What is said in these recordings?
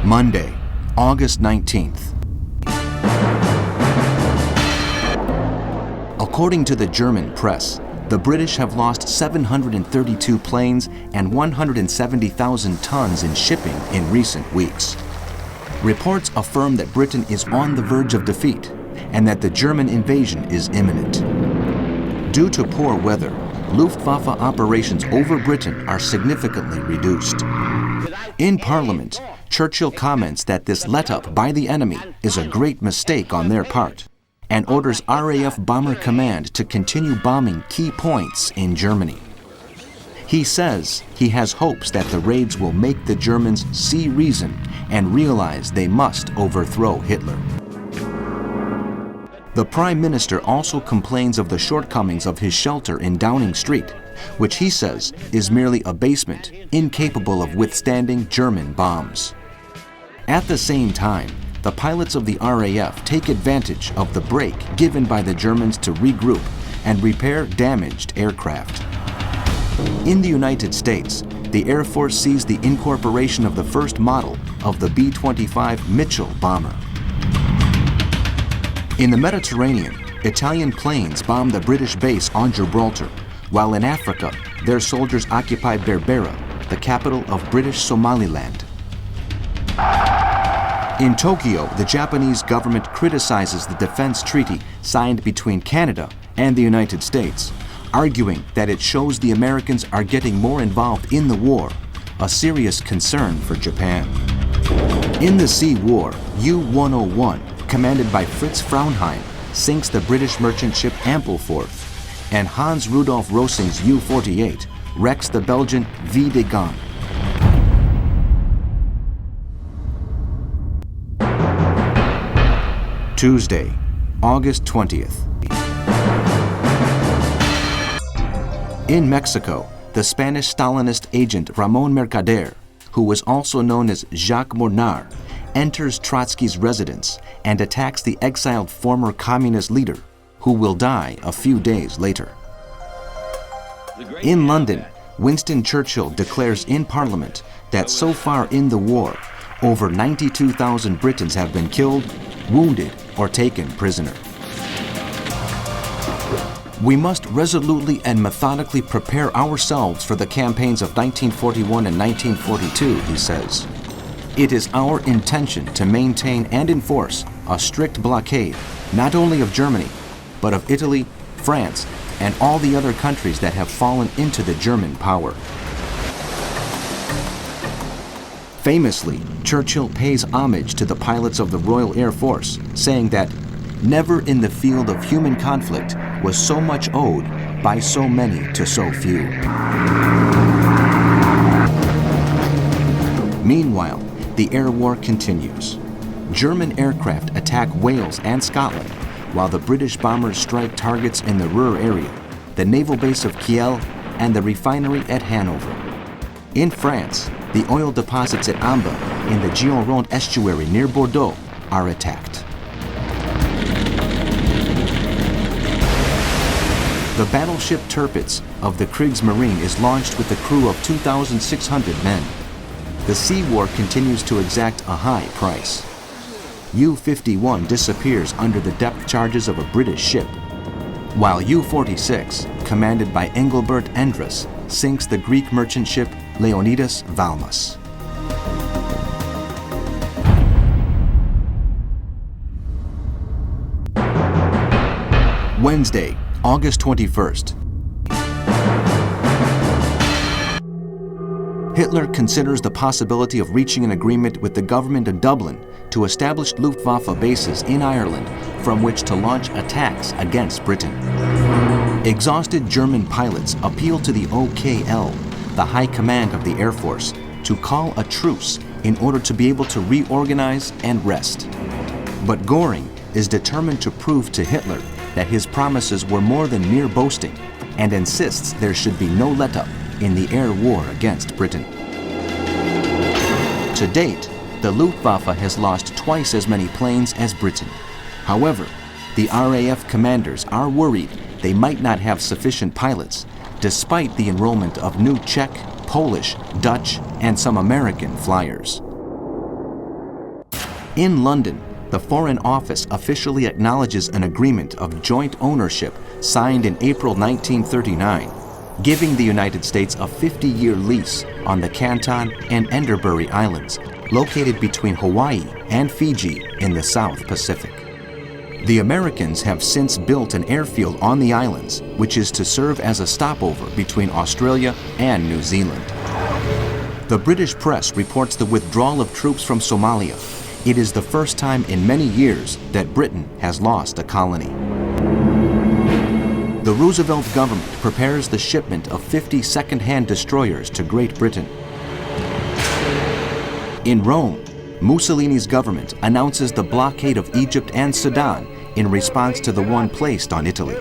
Monday, August 19th. According to the German press, the British have lost 732 planes and 170,000 tons in shipping in recent weeks. Reports affirm that Britain is on the verge of defeat and that the German invasion is imminent. Due to poor weather, Luftwaffe operations over Britain are significantly reduced. In Parliament, Churchill comments that this let-up by the enemy is a great mistake on their part and orders RAF Bomber Command to continue bombing key points in Germany. He says he has hopes that the raids will make the Germans see reason and realize they must overthrow Hitler. The Prime Minister also complains of the shortcomings of his shelter in Downing Street, which he says is merely a basement incapable of withstanding German bombs. At the same time, the pilots of the RAF take advantage of the break given by the Germans to regroup and repair damaged aircraft. In the United States, the Air Force sees the incorporation of the first model of the B-25 Mitchell bomber. In the Mediterranean, Italian planes bombed the British base on Gibraltar, while in Africa, their soldiers occupied Berbera, the capital of British Somaliland. In Tokyo, the Japanese government criticizes the defense treaty signed between Canada and the United States, arguing that it shows the Americans are getting more involved in the war, a serious concern for Japan. In the Sea War, U-101, commanded by Fritz Fraunheim, sinks the British merchant ship Ampleforth, and Hans Rudolf Rossing's U-48 wrecks the Belgian Vie de Gand. Tuesday, August 20th. In Mexico, the Spanish Stalinist agent Ramon Mercader, who was also known as Jacques Mornar, enters Trotsky's residence and attacks the exiled former communist leader, who will die a few days later. In London, Winston Churchill declares in Parliament that so far in the war, over 92,000 Britons have been killed, wounded, or taken prisoner. We must resolutely and methodically prepare ourselves for the campaigns of 1941 and 1942, he says. It is our intention to maintain and enforce a strict blockade, not only of Germany, but of Italy, France, and all the other countries that have fallen into the German power. Famously, Churchill pays homage to the pilots of the Royal Air Force, saying that never in the field of human conflict was so much owed by so many to so few. Meanwhile, the air war continues. German aircraft attack Wales and Scotland, while the British bombers strike targets in the Ruhr area, the naval base of Kiel, and the refinery at Hanover. In France, the oil deposits at Amba in the Gironde estuary near Bordeaux are attacked. The battleship Tirpitz of the Kriegsmarine is launched with a crew of 2,600 men. The sea war continues to exact a high price. U-51 disappears under the depth charges of a British ship, while U-46, commanded by Engelbert Endres, sinks the Greek merchant ship Leonidas Valmas. Wednesday, August 21st. Hitler considers the possibility of reaching an agreement with the government of Dublin to establish Luftwaffe bases in Ireland from which to launch attacks against Britain. Exhausted German pilots appeal to the OKL, the High Command of the Air Force, to call a truce in order to be able to reorganize and rest. But Göring is determined to prove to Hitler that his promises were more than mere boasting and insists there should be no let-up in the air war against Britain. To date, the Luftwaffe has lost twice as many planes as Britain. However, the RAF commanders are worried they might not have sufficient pilots, despite the enrollment of new Czech, Polish, Dutch, and some American flyers. In London, the Foreign Office officially acknowledges an agreement of joint ownership signed in April 1939, giving the United States a 50-year lease on the Canton and Enderbury Islands, located between Hawaii and Fiji in the South Pacific. The Americans have since built an airfield on the islands, which is to serve as a stopover between Australia and New Zealand. The British press reports the withdrawal of troops from Somalia. It is the first time in many years that Britain has lost a colony. The Roosevelt government prepares the shipment of 50 second-hand destroyers to Great Britain. In Rome, Mussolini's government announces the blockade of Egypt and Sudan in response to the one placed on Italy.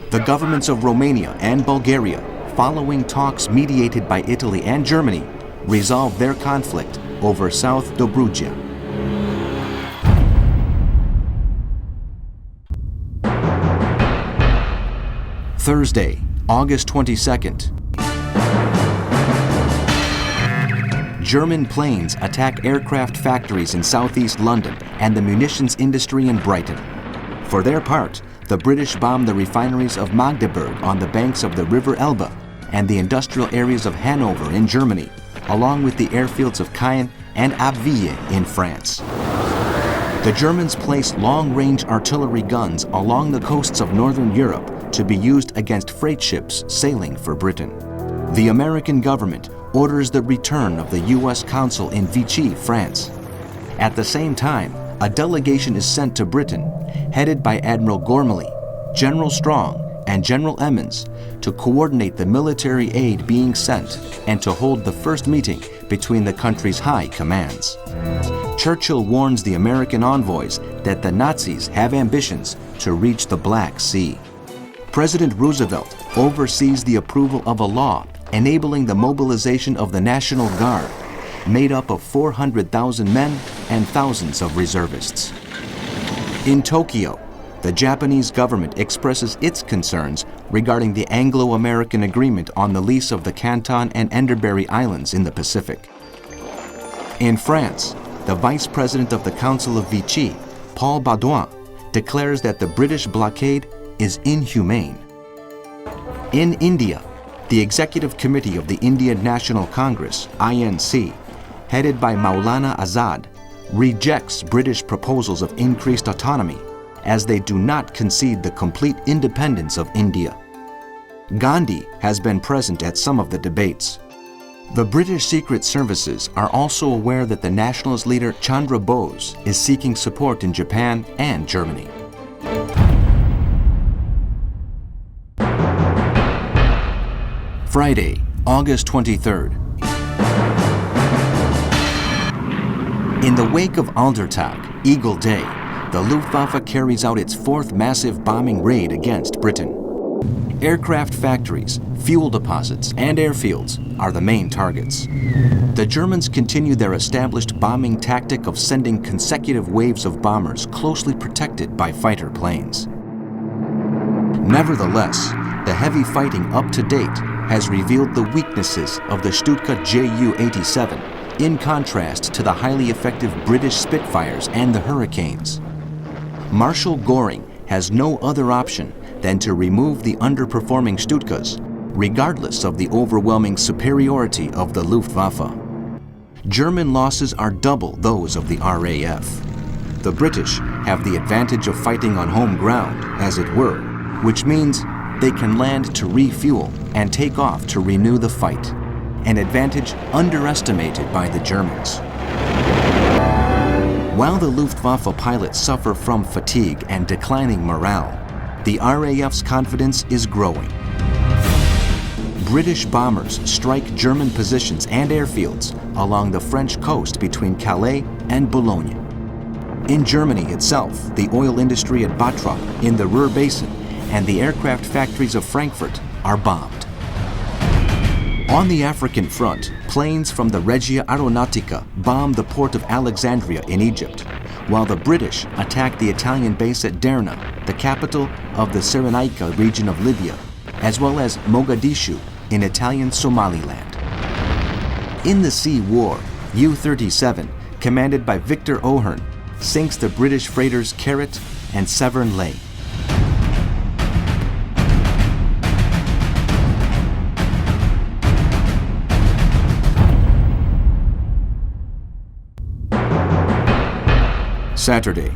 The governments of Romania and Bulgaria, following talks mediated by Italy and Germany, resolved their conflict over South Dobruja. Thursday, August 22nd. German planes attack aircraft factories in southeast London and the munitions industry in Brighton. For their part, the British bombed the refineries of Magdeburg on the banks of the River Elbe and the industrial areas of Hanover in Germany, along with the airfields of Caen and Abbeville in France. The Germans placed long-range artillery guns along the coasts of northern Europe to be used against freight ships sailing for Britain. The American government orders the return of the U.S. consul in Vichy, France. At the same time, a delegation is sent to Britain, headed by Admiral Gormley, General Strong, and General Emmons, to coordinate the military aid being sent and to hold the first meeting between the country's high commands. Churchill warns the American envoys that the Nazis have ambitions to reach the Black Sea. President Roosevelt oversees the approval of a law enabling the mobilization of the National Guard, made up of 400,000 men and thousands of reservists. In Tokyo, the Japanese government expresses its concerns regarding the Anglo-American agreement on the lease of the Canton and Enderbury Islands in the Pacific. In France, the Vice President of the Council of Vichy, Paul Baudouin, declares that the British blockade is inhumane. In India, the Executive Committee of the Indian National Congress, INC, headed by Maulana Azad, rejects British proposals of increased autonomy as they do not concede the complete independence of India. Gandhi has been present at some of the debates. The British Secret Services are also aware that the nationalist leader Chandra Bose is seeking support in Japan and Germany. Friday, August 23rd. In the wake of Aldertag, Eagle Day, the Luftwaffe carries out its fourth massive bombing raid against Britain. Aircraft factories, fuel deposits, and airfields are the main targets. The Germans continue their established bombing tactic of sending consecutive waves of bombers closely protected by fighter planes. Nevertheless, the heavy fighting up to date has revealed the weaknesses of the Stuka Ju-87 in contrast to the highly effective British Spitfires and the Hurricanes. Marshal Göring has no other option than to remove the underperforming Stutkas, regardless of the overwhelming superiority of the Luftwaffe. German losses are double those of the RAF. The British have the advantage of fighting on home ground, as it were, which means they can land to refuel and take off to renew the fight, an advantage underestimated by the Germans. While the Luftwaffe pilots suffer from fatigue and declining morale, the RAF's confidence is growing. British bombers strike German positions and airfields along the French coast between Calais and Boulogne. In Germany itself, the oil industry at Bottrop in the Ruhr Basin and the aircraft factories of Frankfurt are bombed. On the African front, planes from the Regia Aeronautica bombed the port of Alexandria in Egypt, while the British attacked the Italian base at Derna, the capital of the Cyrenaica region of Libya, as well as Mogadishu in Italian Somaliland. In the Sea War, U-37 commanded by Victor O'Hearn, sinks the British freighters Carrot and Severn Lea. Saturday,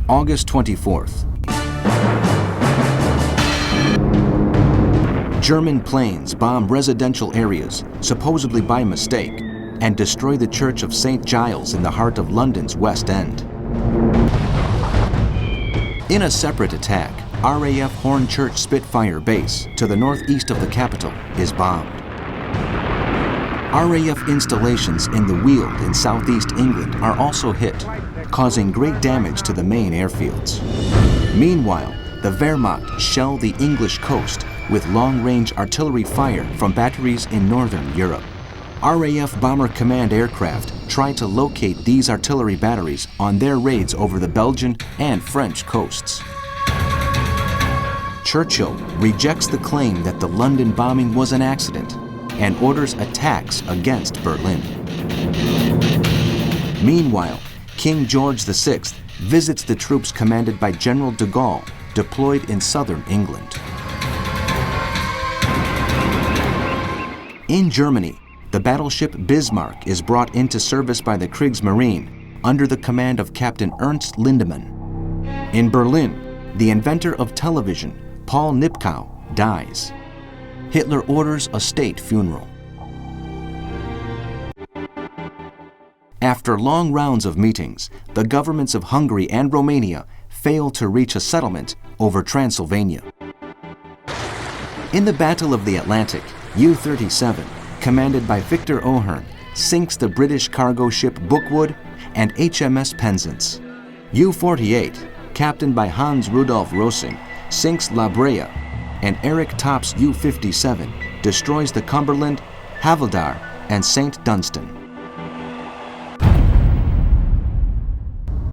August 24th. German planes bomb residential areas, supposedly by mistake, and destroy the Church of St. Giles in the heart of London's West End. In a separate attack, RAF Hornchurch Spitfire Base, to the northeast of the capital, is bombed. RAF installations in the Weald in southeast England are also hit, causing great damage to the main airfields. Meanwhile, the Wehrmacht shell the English coast with long-range artillery fire from batteries in northern Europe. RAF Bomber Command aircraft try to locate these artillery batteries on their raids over the Belgian and French coasts. Churchill rejects the claim that the London bombing was an accident and orders attacks against Berlin. Meanwhile, King George VI visits the troops commanded by General de Gaulle, deployed in southern England. In Germany, the battleship Bismarck is brought into service by the Kriegsmarine under the command of Captain Ernst Lindemann. In Berlin, the inventor of television, Paul Nipkow, dies. Hitler orders a state funeral. After long rounds of meetings, the governments of Hungary and Romania fail to reach a settlement over Transylvania. In the Battle of the Atlantic, U-37, commanded by Victor O'Hearn, sinks the British cargo ship Bookwood and HMS Penzance. U-48, captained by Hans Rudolf Rosing, sinks La Brea, and Eric Topp's U-57 destroys the Cumberland, Havildar, and St. Dunstan.